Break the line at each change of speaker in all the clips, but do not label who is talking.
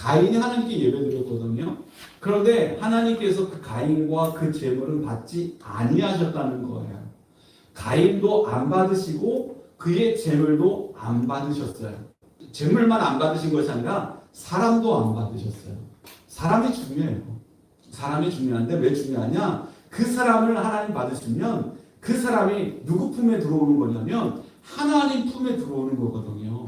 가인이 하나님께 예배드렸거든요. 그런데 하나님께서 그 가인과 그 제물은 받지 아니하셨다는 거예요. 가인도 안 받으시고 그의 제물도 안 받으셨어요. 제물만 안 받으신 것이 아니라 사람도 안 받으셨어요. 사람이 중요해요. 사람이 중요한데 왜 중요하냐? 그 사람을 하나님 받으시면 그 사람이 누구 품에 들어오는 거냐면 하나님 품에 들어오는 거거든요.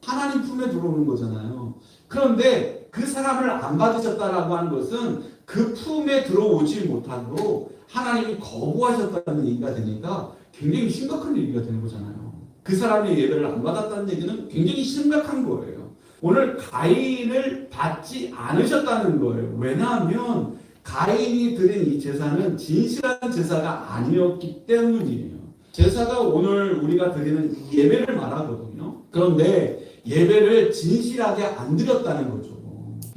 하나님 품에 들어오는 거잖아요. 그런데 그 사람을 안 받으셨다라고 하는 것은 그 품에 들어오지 못하도록 하나님이 거부하셨다는 얘기가 되니까 굉장히 심각한 얘기가 되는 거잖아요. 그 사람의 예배를 안 받았다는 얘기는 굉장히 심각한 거예요. 오늘 가인을 받지 않으셨다는 거예요. 왜냐하면 가인이 드린 이 제사는 진실한 제사가 아니었기 때문이에요. 제사가 오늘 우리가 드리는 예배를 말하거든요. 그런데 예배를 진실하게 안 드렸다는 거죠.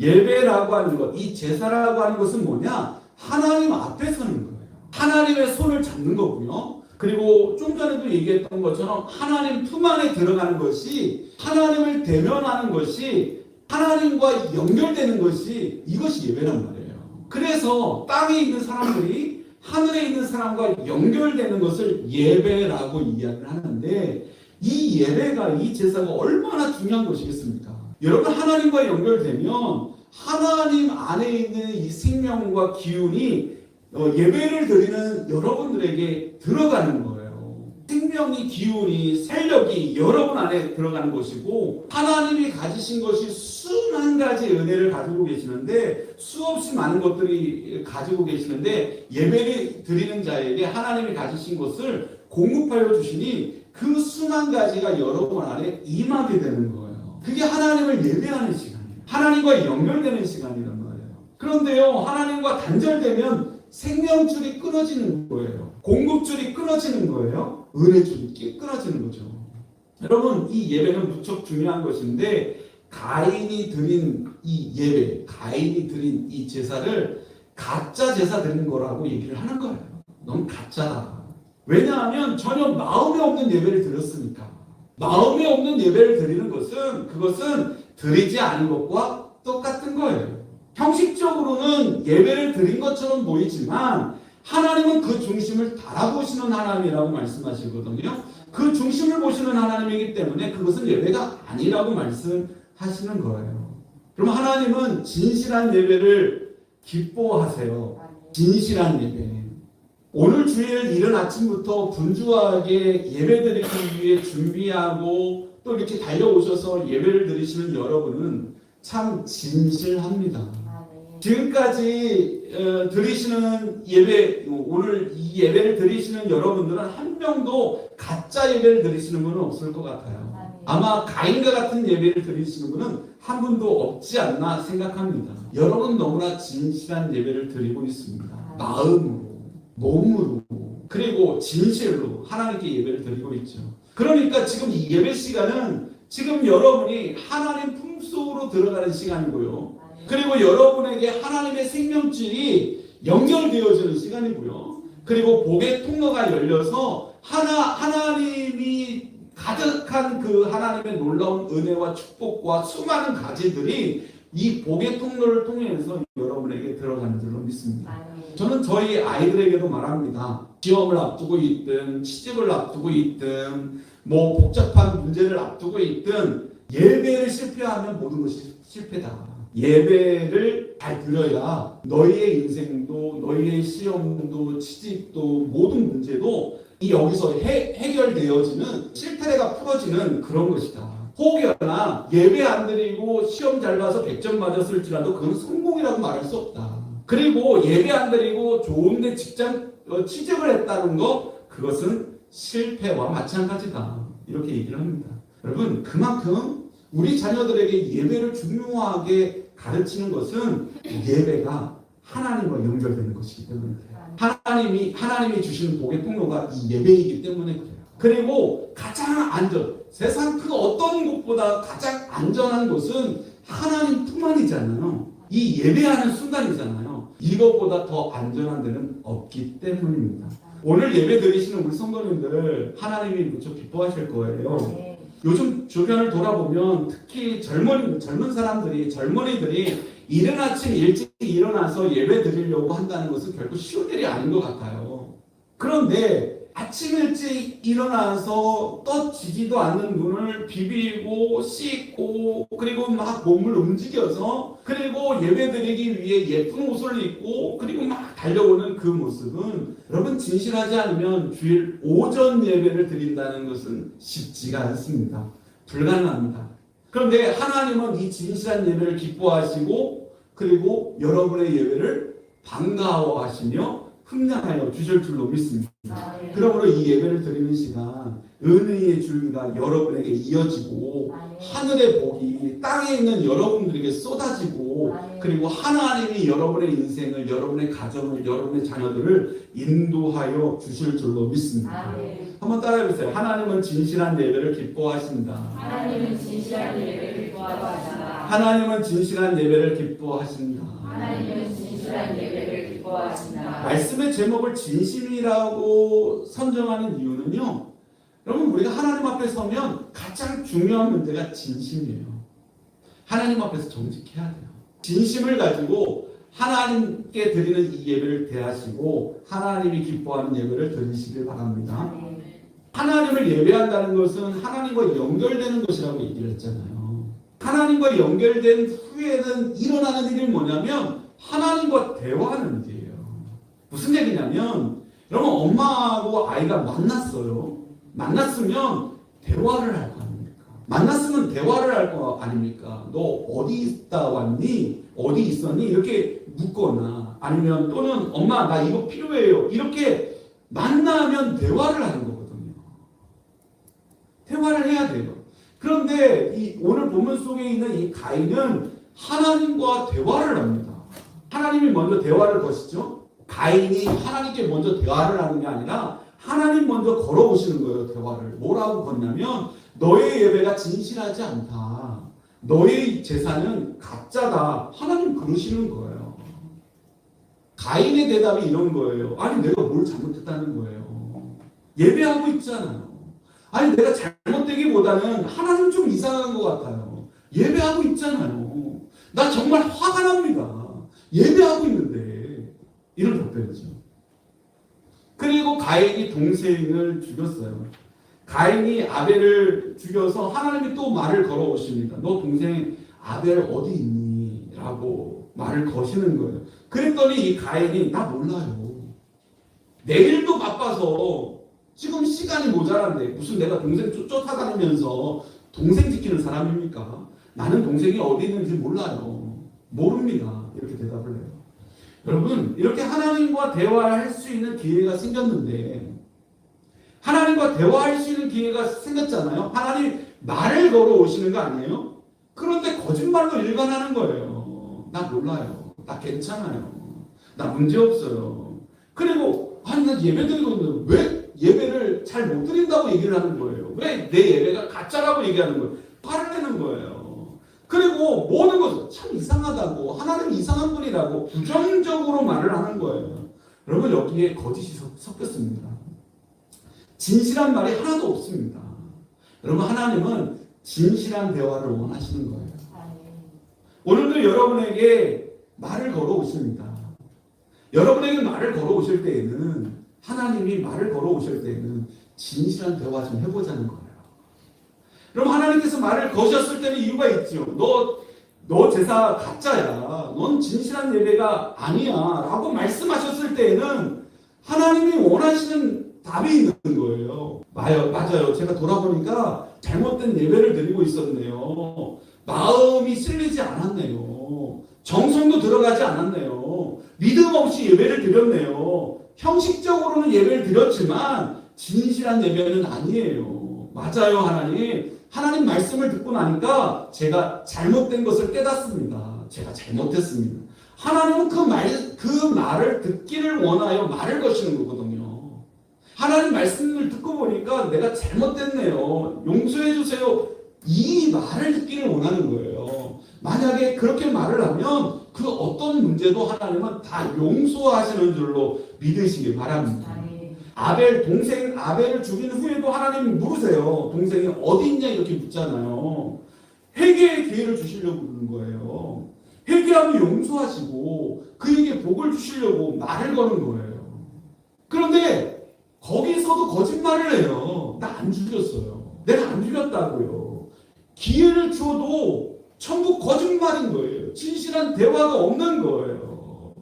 예배라고 하는 것, 이 제사라고 하는 것은 뭐냐? 하나님 앞에 서는 거예요. 하나님의 손을 잡는 거고요. 그리고 좀 전에도 얘기했던 것처럼 하나님 품 안에 들어가는 것이, 하나님을 대면하는 것이, 하나님과 연결되는 것이, 이것이 예배란 말이에요. 그래서 땅에 있는 사람들이 하늘에 있는 사람과 연결되는 것을 예배라고 이야기를 하는데, 이 예배가, 이 제사가 얼마나 중요한 것이겠습니까? 여러분, 하나님과 연결되면 하나님 안에 있는 이 생명과 기운이 예배를 드리는 여러분들에게 들어가는 거예요. 생명이, 기운이, 세력이 여러분 안에 들어가는 것이고, 하나님이 가지신 것이 수만 가지 은혜를 가지고 계시는데, 수없이 많은 것들이 가지고 계시는데, 예배를 드리는 자에게 하나님이 가지신 것을 공급하여 주시니 그 수만 가지가 여러분 안에 임하게 되는 거예요. 그게 하나님을 예배하는 시간이에요. 하나님과 연결되는 시간이란 말이에요. 그런데요, 하나님과 단절되면 생명줄이 끊어지는 거예요. 공급줄이 끊어지는 거예요. 은혜줄이 끊어지는 거죠. 여러분, 이 예배는 무척 중요한 것인데, 가인이 드린 이 예배, 가인이 드린 이 제사를 가짜 제사 드린 거라고 얘기를 하는 거예요. 넌 가짜다. 왜냐하면 전혀 마음에 없는 예배를 드렸으니까. 마음에 없는 예배를 드리는 것은, 그것은 드리지 않은 것과 똑같은 거예요. 형식적으로는 예배를 드린 것처럼 보이지만 하나님은 그 중심을 달아보시는 하나님이라고 말씀하시거든요. 그 중심을 보시는 하나님이기 때문에 그것은 예배가 아니라고 말씀하시는 거예요. 그럼 하나님은 진실한 예배를 기뻐하세요. 진실한 예배. 오늘 주일 이른 아침부터 분주하게 예배드리기 위해 준비하고 또 이렇게 달려오셔서 예배를 드리시는 여러분은 참 진실합니다. 지금까지 드리시는 예배, 오늘 이 예배를 드리시는 여러분들은 한 명도 가짜 예배를 드리시는 분은 없을 것 같아요. 아마 가인과 같은 예배를 드리시는 분은 한 분도 없지 않나 생각합니다. 여러분 너무나 진실한 예배를 드리고 있습니다. 마음으로, 몸으로, 그리고 진실로 하나님께 예배를 드리고 있죠. 그러니까 지금 이 예배 시간은 지금 여러분이 하나님 품속으로 들어가는 시간이고요. 그리고 여러분에게 하나님의 생명줄이 연결되어지는 시간이고요. 그리고 복의 통로가 열려서 하나님이 가득한 그 하나님의 놀라운 은혜와 축복과 수많은 가지들이 이 복의 통로를 통해서 여러분에게 들어가는 줄로 믿습니다. 저는 저희 아이들에게도 말합니다. 시험을 앞두고 있든 취직을 앞두고 있든 뭐 복잡한 문제를 앞두고 있든 예배를 실패하면 모든 것이 실패다. 예배를 잘 드려야 너희의 인생도, 너희의 시험도, 취직도, 모든 문제도 이 여기서 해결되어지는, 실패가 풀어지는 그런 것이다. 혹여나 예배 안 드리고 시험 잘 봐서 100점 맞았을지라도 그건 성공이라고 말할 수 없다. 그리고 예배 안 드리고 좋은데 직장 취직을 했다는 거, 그것은 실패와 마찬가지다. 이렇게 얘기를 합니다. 여러분, 그만큼 우리 자녀들에게 예배를 중요하게 가르치는 것은 예배가 하나님과 연결되는 것이기 때문에 그래요. 하나님이 주시는 복의 통로가 이 예배이기 때문에 그래요. 그리고 가장 세상 그 어떤 곳보다 가장 안전한 곳은 하나님 품 안이잖아요. 이 예배하는 순간이잖아요. 이것보다 더 안전한 데는 없기 때문입니다. 오늘 예배 드리시는 우리 성도님들 하나님이 무척 기뻐하실 거예요. 요즘 주변을 돌아보면 특히 젊은 사람들이, 젊은이들이 이른 아침 일찍 일어나서 예배 드리려고 한다는 것은 결코 쉬운 일이 아닌 것 같아요. 그런데 아침 일찍 일어나서 떠지지도 않는 눈을 비비고 씻고 그리고 막 몸을 움직여서 그리고 예배드리기 위해 예쁜 옷을 입고 그리고 막 달려오는 그 모습은 여러분 진실하지 않으면 주일 오전 예배를 드린다는 것은 쉽지가 않습니다. 불가능합니다. 그런데 하나님은 이 진실한 예배를 기뻐하시고 그리고 여러분의 예배를 반가워하시며 흠량하여 주실 줄로 믿습니다. 그러므로 이 예배를 드리는 시간 은혜의 줄기가 여러분에게 이어지고 하늘의 복이 땅에 있는 여러분들에게 쏟아지고 그리고 하나님이 여러분의 인생을, 여러분의 가정을, 여러분의 자녀들을 인도하여 주실 줄로 믿습니다. 한번 따라해보세요. 하나님은 진실한 예배를 기뻐하신다.
하나님은 진실한 예배를 기뻐하신다.
하나님은 진실한 예배를 기뻐하신다.
하나님은 진실한 예배를 기뻐하신다.
말씀의 제목을 진심이라고 선정하는 이유는요. 여러분 우리가 하나님 앞에 서면 가장 중요한 문제가 진심이에요. 하나님 앞에서 정직해야 돼요. 진심을 가지고 하나님께 드리는 이 예배를 대하시고 하나님이 기뻐하는 예배를 드리시길 바랍니다. 하나님을 예배한다는 것은 하나님과 연결되는 것이라고 얘기를 했잖아요. 하나님과 연결된 후에는 일어나는 일이 뭐냐면 하나님과 대화하는 일이에요. 무슨 얘기냐면 여러분 엄마하고 아이가 만났어요. 만났으면 대화를 할 거 아닙니까? 만났으면 대화를 할 거 아닙니까? 너 어디 있다 왔니? 어디 있었니? 이렇게 묻거나 아니면 또는 엄마 나 이거 필요해요. 이렇게 만나면 대화를 하는 거거든요. 대화를 해야 돼요. 그런데 이 오늘 본문 속에 있는 이 가인은 하나님과 대화를 합니다. 하나님이 먼저 대화를 거시죠. 가인이 하나님께 먼저 대화를 하는 게 아니라 하나님 먼저 걸어오시는 거예요. 대화를. 뭐라고 건냐면 너의 예배가 진실하지 않다. 너의 제사는 가짜다. 하나님 그러시는 거예요. 가인의 대답이 이런 거예요. 아니 내가 뭘 잘못했다는 거예요. 예배하고 있잖아요. 아니 내가 잘못되기보다는 하나님 좀 이상한 것 같아요. 예배하고 있잖아요. 나 정말 화가 납니다. 예배하고 있는데 이런 답변이죠. 그리고 가인이 동생을 죽였어요. 가인이 아벨을 죽여서 하나님이 또 말을 걸어오십니다. 너 동생 아벨 어디 있니? 라고 말을 거시는 거예요. 그랬더니 이 가인이 나 몰라요. 내일도 바빠서 지금 시간이 모자란데 무슨 내가 동생 쫓아다니면서 동생 지키는 사람입니까? 나는 동생이 어디 있는지 몰라요. 모릅니다. 이렇게 대답을 해요. 여러분 이렇게 하나님과 대화할 수 있는 기회가 생겼는데 하나님과 대화할 수 있는 기회가 생겼잖아요. 하나님 말을 걸어오시는 거 아니에요? 그런데 거짓말로 일관하는 거예요. 나 몰라요. 나 괜찮아요. 나 문제없어요. 그리고 아니 나 예배 드리고 있는데 왜 예배를 잘 못 드린다고 얘기를 하는 거예요. 왜 내 예배가 가짜라고 얘기하는 거예요. 화를 내는 거예요. 그리고 모든 것을 참 이상하다고 하나님 이상한 분이라고 부정적으로 말을 하는 거예요. 여러분 여기에 거짓이 섞였습니다. 진실한 말이 하나도 없습니다. 여러분 하나님은 진실한 대화를 원하시는 거예요. 오늘도 여러분에게 말을 걸어오십니다. 여러분에게 말을 걸어오실 때에는 하나님이 말을 걸어오실 때에는 진실한 대화 좀 해보자는 거예요. 그럼 하나님께서 말을 거셨을 때는 이유가 있죠. 너 제사 가짜야. 넌 진실한 예배가 아니야. 라고 말씀하셨을 때에는 하나님이 원하시는 답이 있는 거예요. 맞아요. 제가 돌아보니까 잘못된 예배를 드리고 있었네요. 마음이 쓸리지 않았네요. 정성도 들어가지 않았네요. 믿음 없이 예배를 드렸네요. 형식적으로는 예배를 드렸지만 진실한 예배는 아니에요. 맞아요, 하나님. 하나님 말씀을 듣고 나니까 제가 잘못된 것을 깨닫습니다. 제가 잘못했습니다. 하나님은 그 말을 듣기를 원하여 말을 거시는 거거든요. 하나님 말씀을 듣고 보니까 내가 잘못됐네요. 용서해 주세요. 이 말을 듣기를 원하는 거예요. 만약에 그렇게 말을 하면 그 어떤 문제도 하나님은 다 용서하시는 줄로 믿으시기 바랍니다. 아벨 동생 아벨을 죽인 후에도 하나님 물으세요. 동생이 어디 있냐 이렇게 묻잖아요. 회개의 기회를 주시려고 그러는 거예요. 회개하면 용서하시고 그에게 복을 주시려고 말을 거는 거예요. 그런데 거기서도 거짓말을 해요. 나 안 죽였어요. 내가 안 죽였다고요. 기회를 줘도 전부 거짓말인 거예요. 진실한 대화가 없는 거예요.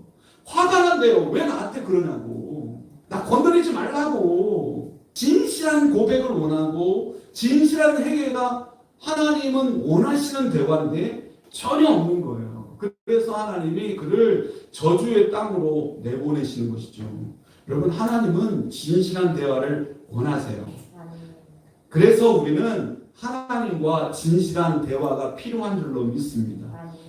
화가 난대요. 왜 나한테 그러냐고. 나 건드리지 말라고. 진실한 고백을 원하고 진실한 회개가 하나님은 원하시는 대화인데 전혀 없는 거예요. 그래서 하나님이 그를 저주의 땅으로 내보내시는 것이죠. 여러분, 하나님은 진실한 대화를 원하세요. 그래서 우리는 하나님과 진실한 대화가 필요한 줄로 믿습니다.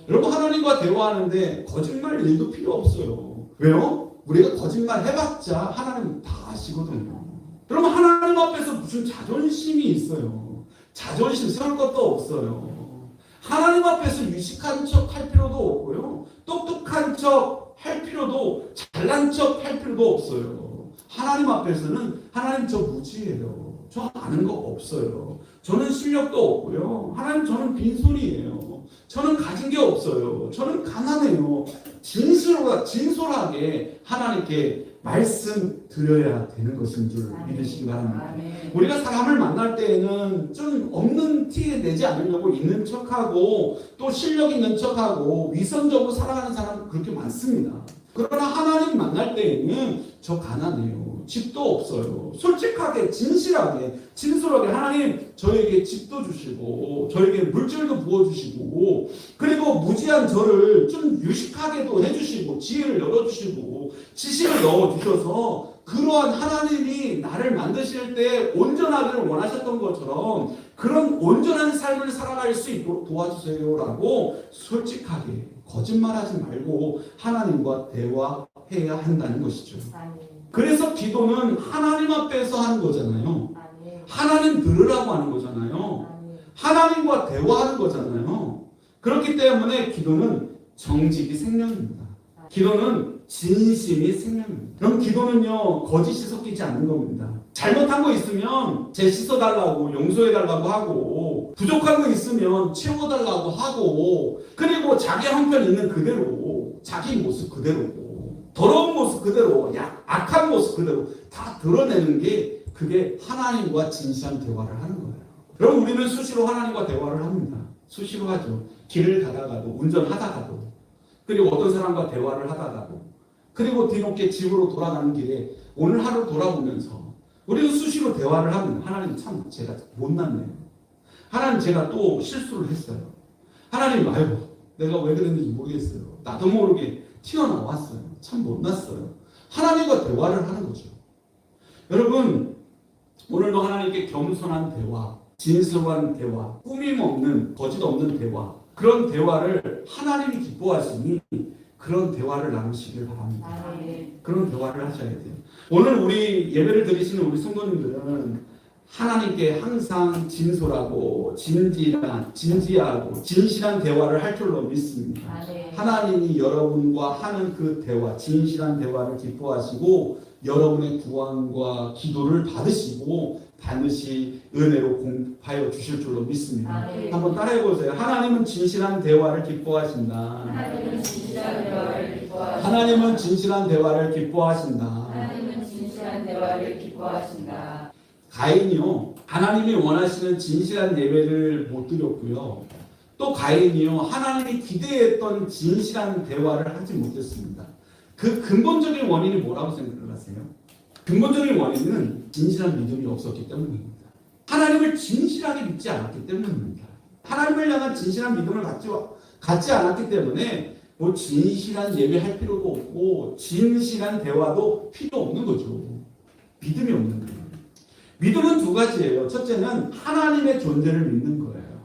여러분, 하나님과 대화하는데 거짓말 일도 필요 없어요. 왜요? 우리가 거짓말 해봤자 하나님 다 아시거든요. 여러분, 하나님 앞에서 무슨 자존심이 있어요. 자존심 세울 것도 없어요. 하나님 앞에서 유식한 척 할 필요도 없고요. 똑똑한 척 할 필요도, 잘난 척 할 필요도 없어요. 하나님 앞에서는 하나님 저 무지해요. 저 아는 거 없어요. 저는 실력도 없고요. 하나님 저는 빈손이에요. 저는 가진 게 없어요. 저는 가난해요. 진솔하게 하나님께 말씀드려야 되는 것인 줄 믿으시기 바랍니다. 우리가 사람을 만날 때에는 좀 없는 티 내지 않으려고 있는 척하고 또 실력 있는 척하고 위선적으로 살아가는 사람 그렇게 많습니다. 그러나 하나님 만날 때에는 저 가난해요. 집도 없어요. 솔직하게 진실하게 진솔하게 하나님 저에게 집도 주시고 저에게 물질도 부어주시고 그리고 무지한 저를 좀 유식하게도 해주시고 지혜를 열어주시고 지식을 넣어주셔서 그러한 하나님이 나를 만드실 때 온전하기를 원하셨던 것처럼 그런 온전한 삶을 살아갈 수 있도록 도와주세요라고 솔직하게 거짓말하지 말고 하나님과 대화해야 한다는 것이죠. 그래서 기도는 하나님 앞에서 하는 거잖아요. 하나님 들으라고 하는 거잖아요. 하나님과 대화하는 거잖아요. 그렇기 때문에 기도는 정직이 생명입니다. 기도는 진심이 생명입니다. 그럼 기도는요 거짓이 섞이지 않는 겁니다. 잘못한 거 있으면 제 씻어달라고 용서해달라고 하고 부족한 거 있으면 채워달라고 하고 그리고 자기 형편 있는 그대로 자기 모습 그대로 더러운 모습 그대로 악한 모습 그대로 다 드러내는 게 그게 하나님과 진실한 대화를 하는 거예요. 여러분 우리는 수시로 하나님과 대화를 합니다. 수시로 하죠. 길을 가다가도 운전하다가도 그리고 어떤 사람과 대화를 하다가도 그리고 뒤늦게 집으로 돌아가는 길에 오늘 하루 돌아보면서 우리는 수시로 대화를 합니다. 하나님 참 제가 못났네요. 하나님 제가 또 실수를 했어요. 하나님 아이고 내가 왜 그랬는지 모르겠어요. 나도 모르게 튀어나왔어요. 참 못났어요. 하나님과 대화를 하는 거죠. 여러분 오늘도 하나님께 겸손한 대화, 진솔한 대화, 꾸밈 없는 거짓 없는 대화 그런 대화를 하나님이 기뻐하시니 그런 대화를 나누시길 바랍니다. 그런 대화를 하셔야 돼요. 오늘 우리 예배를 드리시는 우리 성도님들은 하나님께 항상 진솔하고 진지하고 진실한 대화를 할 줄로 믿습니다. 하나님이 여러분과 하는 그 대화, 진실한 대화를 기뻐하시고 여러분의 구원과 기도를 받으시고 반드시 은혜로 공급하여 주실 줄로 믿습니다. 한번 따라해 보세요. 하나님은 진실한 대화를 기뻐하신다.
하나님은 진실한 대화를 기뻐하신다.
하나님은 진실한 대화를 기뻐하신다.
하나님은 진실한 대화를 기뻐하신다.
가인이요 하나님이 원하시는 진실한 예배를 못 드렸고요. 또 가인이요 하나님이 기대했던 진실한 대화를 하지 못했습니다. 그 근본적인 원인이 뭐라고 생각을 하세요? 근본적인 원인은 진실한 믿음이 없었기 때문입니다. 하나님을 진실하게 믿지 않았기 때문입니다. 하나님을 향한 진실한 믿음을 갖지 않았기 때문에 뭐 진실한 예배할 필요도 없고 진실한 대화도 필요 없는 거죠. 믿음이 없는 거예요. 믿음은 두 가지예요. 첫째는 하나님의 존재를 믿는 거예요.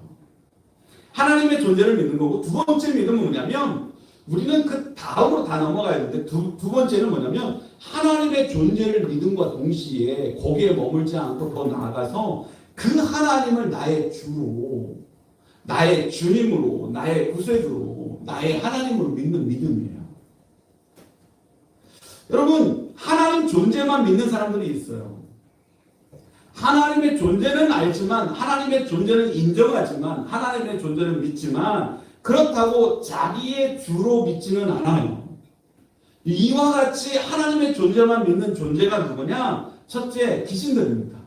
하나님의 존재를 믿는 거고 두 번째 믿음은 뭐냐면 우리는 그 다음으로 다 넘어가야 되는데 두 번째는 뭐냐면 하나님의 존재를 믿음과 동시에 거기에 머물지 않고 더 나아가서 그 하나님을 나의 주로 나의 주님으로 나의 구세주로 나의 하나님으로 믿는 믿음이에요. 여러분 하나님 존재만 믿는 사람들이 있어요. 하나님의 존재는 알지만, 하나님의 존재는 인정하지만, 하나님의 존재는 믿지만, 그렇다고 자기의 주로 믿지는 않아요. 이와 같이 하나님의 존재만 믿는 존재가 누구냐? 첫째, 귀신들입니다.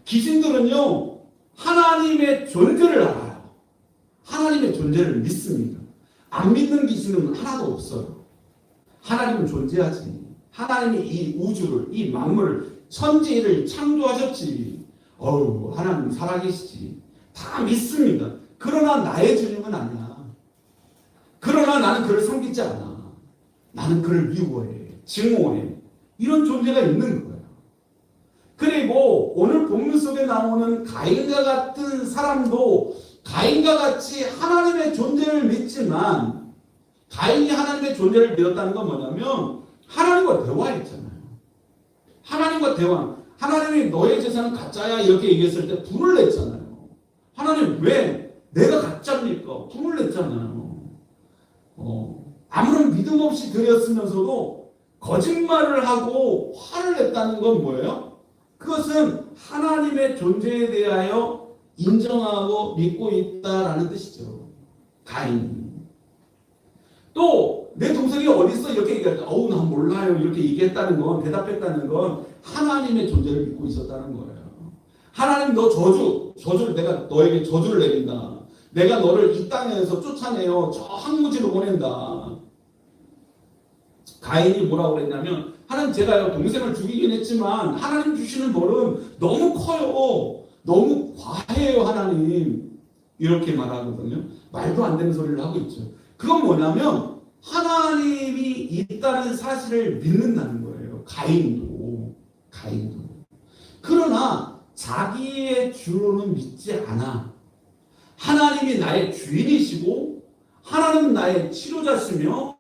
귀신들은요, 하나님의 존재를 알아요. 하나님의 존재를 믿습니다. 안 믿는 귀신은 하나도 없어요. 하나님은 존재하지. 하나님이 이 우주를, 이 만물을, 천지를 창조하셨지. 하나님 살아계시지. 다 믿습니다. 그러나 나의 주님은 아니야. 그러나 나는 그를 섬기지 않아. 나는 그를 미워해. 증오해. 이런 존재가 있는 거예요. 그리고 오늘 본문 속에 나오는 가인과 같은 사람도 가인과 같이 하나님의 존재를 믿지만, 가인이 하나님의 존재를 믿었다는 건 뭐냐면 하나님과 대화했잖아요. 하나님과 대화. 하나님이 너의 제사는 가짜야 이렇게 얘기했을 때 분을 냈잖아요. 하나님 왜 내가 가짜입니까? 분을 냈잖아요. 아무런 믿음 없이 드렸으면서도 거짓말을 하고 화를 냈다는 건 뭐예요? 그것은 하나님의 존재에 대하여 인정하고 믿고 있다라는 뜻이죠. 가인. 또 내 동생이 어디 있어? 이렇게 얘기할 때 난 몰라요. 이렇게 얘기했다는 건, 대답했다는 건 하나님의 존재를 믿고 있었다는 거예요. 하나님 너 저주를 내가 너에게 저주를 내린다. 내가 너를 이 땅에서 쫓아내어 저 항무지로 보낸다. 가인이 뭐라고 그랬냐면, 하나님 제가요 동생을 죽이긴 했지만 하나님 주시는 벌은 너무 커요. 너무 과해요 하나님. 이렇게 말하거든요. 말도 안 되는 소리를 하고 있죠. 그건 뭐냐면 하나님이 있다는 사실을 믿는다는 거예요. 가인도. 그러나 자기의 주로는 믿지 않아. 하나님이 나의 주인이시고, 하나님은 나의 치료자시며,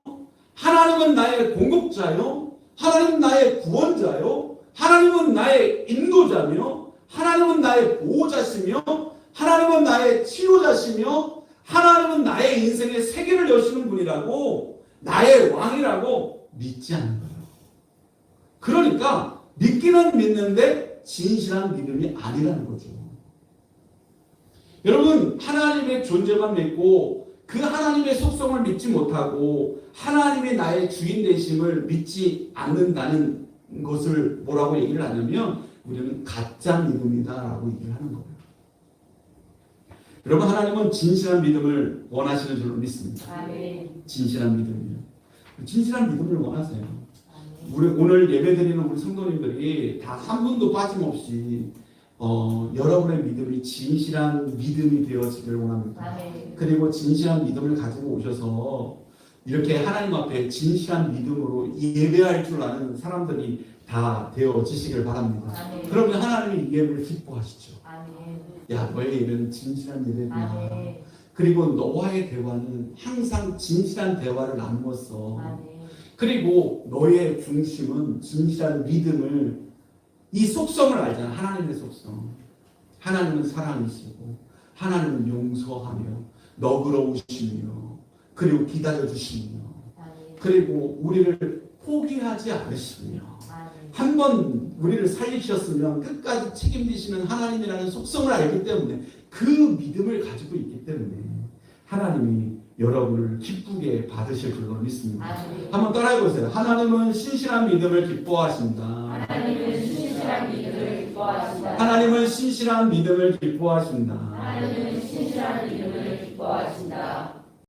하나님은 나의 공급자요, 하나님은 나의 구원자요, 하나님은 나의 인도자며, 하나님은 나의 보호자시며, 하나님은 나의 치료자시며, 하나님은 나의 인생의 세계를 여시는 분이라고, 나의 왕이라고 믿지 않는 거예요. 그러니까 믿기는 믿는데 진실한 믿음이 아니라는 거죠. 여러분, 하나님의 존재만 믿고 그 하나님의 속성을 믿지 못하고 하나님이 나의 주인 되심을 믿지 않는다는 것을 뭐라고 얘기를 하냐면 우리는 가짜 믿음이다라고 얘기를 하는 거예요. 여러분, 하나님은 진실한 믿음을 원하시는 줄로 믿습니다.
아멘.
진실한 믿음이요. 진실한 믿음을 원하세요. 우리 오늘 예배드리는 우리 성도님들이 다 한 분도 빠짐없이 여러분의 믿음이 진실한 믿음이 되어지길 원합니다.
아멘.
그리고 진실한 믿음을 가지고 오셔서 이렇게 하나님 앞에 진실한 믿음으로 예배할 줄 아는 사람들이 다 되어지시길 바랍니다.
아멘.
그러면 하나님이 이 예배를 기뻐하시죠.
아멘.
야, 너의 예배는 진실한 예배구나.
아멘.
그리고 너와의 대화는 항상 진실한 대화를 나누었어.
아멘.
그리고 너의 중심은 진실한 믿음을, 이 속성을 알잖아. 하나님의 속성. 하나님은 사랑이시고 하나님은 용서하며 너그러우시며 그리고 기다려주시며 그리고 우리를 포기하지 않으시며 한 번 우리를 살리셨으면 끝까지 책임지시는 하나님이라는 속성을 알기 때문에 그 믿음을 가지고 있기 때문에 하나님이 여러분을 기쁘게 받으실 줄로 믿습니다.
아멘.
한번 따라해보세요. 하나님은 신실한 믿음을 기뻐하신다.
하나님은 신실한 믿음을 기뻐하신다.
하나님은 신실한 믿음을 기뻐하신다.
하나님은 신실한 믿음을 기뻐하신다.